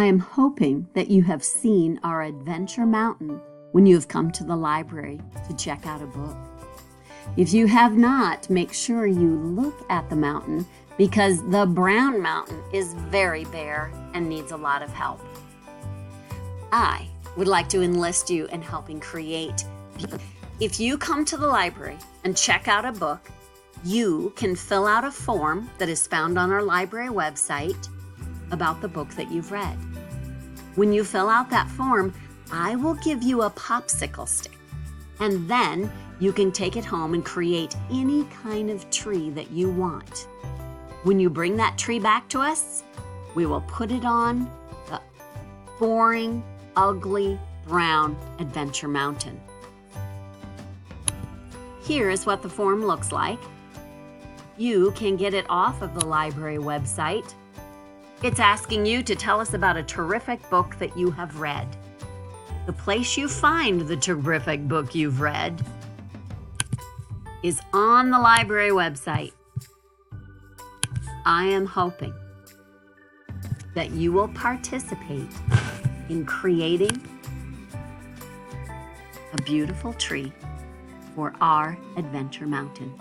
I am hoping that you have seen our Adventure Mountain when you have come to the library to check out a book. If you have not, make sure you look at the mountain because the Brown Mountain is very bare and needs a lot of help. I would like to enlist you in helping create. If you come to the library and check out a book, you can fill out a form that is found on our library website about the book that you've read. When you fill out that form, I will give you a popsicle stick, and then you can take it home and create any kind of tree that you want. When you bring that tree back to us, we will put it on the boring, ugly, brown Adventure Mountain. Here is what the form looks like. You can get it off of the library website. It's asking you to tell us about a terrific book that you have read. The place you find the terrific book you've read is on the library website. I am hoping that you will participate in creating a beautiful tree for our Adventure Mountain.